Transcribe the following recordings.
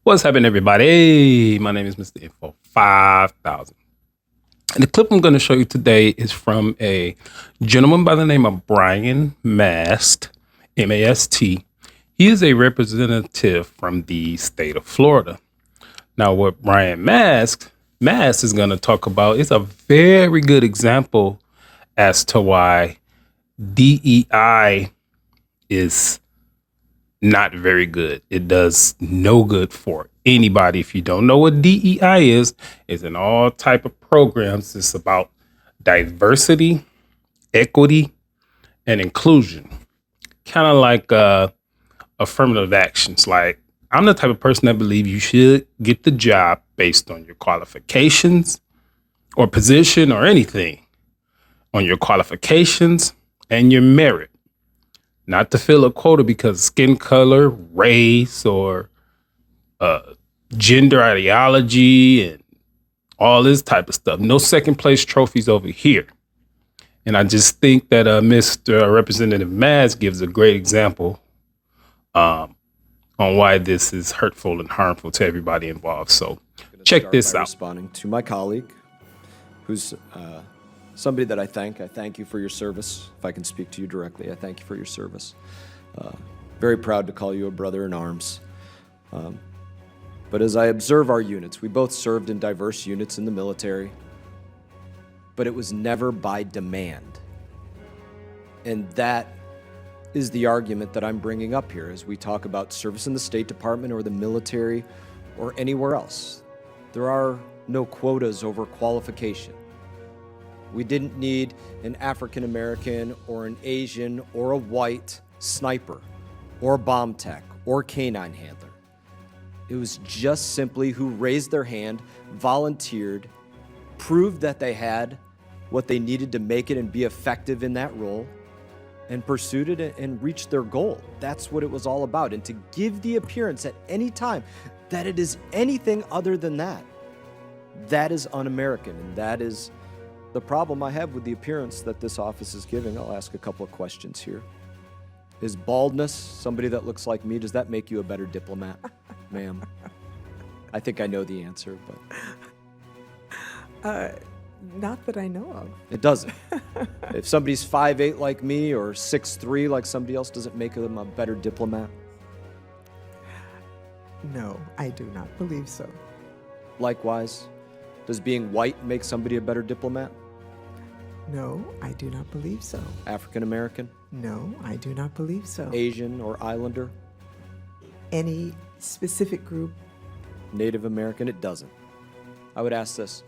What's happening, everybody? Hey, my name is Mr. Info 5000. And the clip I'm going to show you today is from a gentleman by the name of Brian Mast, M-A-S-T. He is a representative from the state of Florida. Now, what Brian Mast is going to talk about is a very good example as to why DEI is not very good. It does no good for anybody. If you don't know what DEI is in all type of programs. It's about diversity, equity, and inclusion. Kind of like affirmative actions. Like, I'm the type of person that believe you should get the job based on your qualifications or position or anything, on your qualifications and your merit. Not to fill a quota because skin color, race, or gender ideology and all this type of stuff. No second place trophies over here. And I just think that Mr. Representative Maz gives a great example on why this is hurtful and harmful to everybody involved. So check this out. Responding to my colleague, who's somebody that I thank. I thank you for your service. If I can speak to you directly, I thank you for your service. Very proud to call you a brother in arms. But as I observe our units, we both served in diverse units in the military, but it was never by demand. And that is the argument that I'm bringing up here as we talk about service in the State Department or the military or anywhere else. There are no quotas over qualification. We didn't need an African American or an Asian or a white sniper or bomb tech or canine handler. It was just simply who raised their hand, volunteered, proved that they had what they needed to make it and be effective in that role, and pursued it and reached their goal. That's what it was all about. And to give the appearance at any time that it is anything other than that, that is un-American, and that is the problem I have with the appearance that this office is giving. I'll ask a couple of questions here. Is baldness, somebody that looks like me, does that make you a better diplomat, ma'am? I think I know the answer, but... Not that I know of. It doesn't. If somebody's 5'8" like me or 6'3" like somebody else, does it make them a better diplomat? No, I do not believe so. Likewise, does being white make somebody a better diplomat? No, I do not believe so. African American? No, I do not believe so. Asian or Islander? Any specific group? Native American? It doesn't. I would ask this.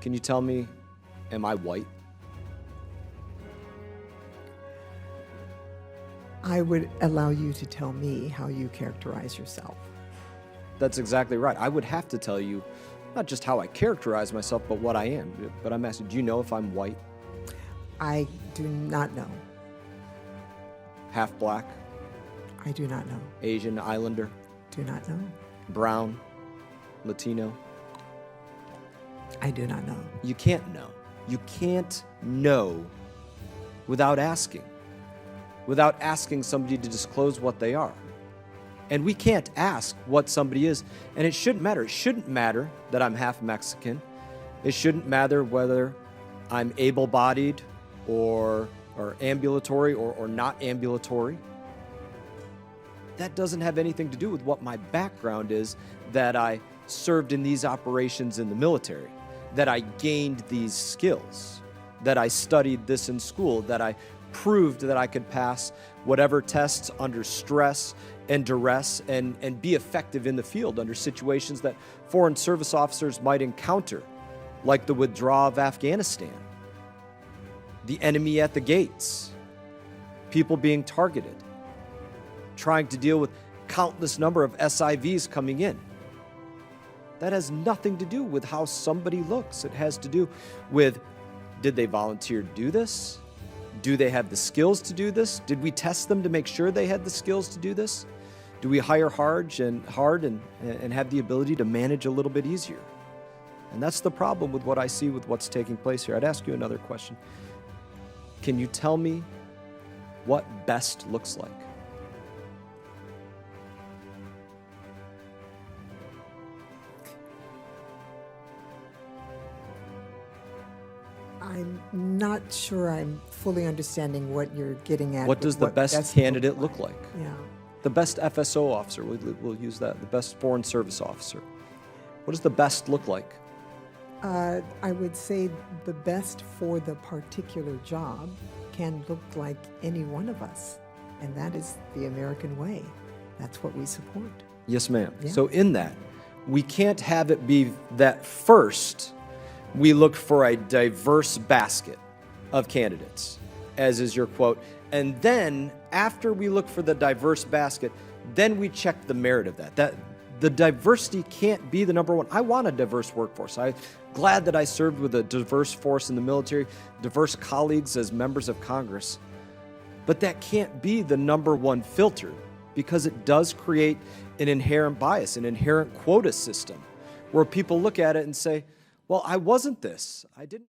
Can you tell me, am I white? I would allow you to tell me how you characterize yourself. That's exactly right. I would have to tell you not just how I characterize myself, but what I am. But I'm asking, do you know if I'm white? I do not know. Half black? I do not know. Asian, Islander? Do not know. Brown? Latino? I do not know. You can't know. You can't know without asking somebody to disclose what they are. And we can't ask what somebody is, and it shouldn't matter. It shouldn't matter that I'm half Mexican. It shouldn't matter whether I'm able-bodied or ambulatory or not ambulatory. That doesn't have anything to do with what my background is, that I served in these operations in the military, that I gained these skills, that I studied this in school, that I proved that I could pass whatever tests under stress and duress and be effective in the field under situations that foreign service officers might encounter, like the withdrawal of Afghanistan, the enemy at the gates, people being targeted, trying to deal with countless number of SIVs coming in. That has nothing to do with how somebody looks. It has to do with, did they volunteer to do this? Do they have the skills to do this? Did we test them to make sure they had the skills to do this? Do we hire hard and have the ability to manage a little bit easier? And that's the problem with what I see with what's taking place here. I'd ask you another question. Can you tell me what best looks like? I'm not sure I'm fully understanding what you're getting at. What with does the best candidate look like? Yeah. The best FSO officer, we'll use that, the best foreign service officer. What does the best look like? I would say the best for the particular job can look like any one of us, and that is the American way. That's what we support. Yes, ma'am. Yeah. So in that, we can't have it be that first we look for a diverse basket of candidates, as is your quote, and then after we look for the diverse basket, then we check the merit of that. The diversity can't be the number one. I want a diverse workforce. I'm glad that I served with a diverse force in the military, diverse colleagues as members of Congress. But that can't be the number one filter, because it does create an inherent bias, an inherent quota system, where people look at it and say, well, I wasn't this. I didn't.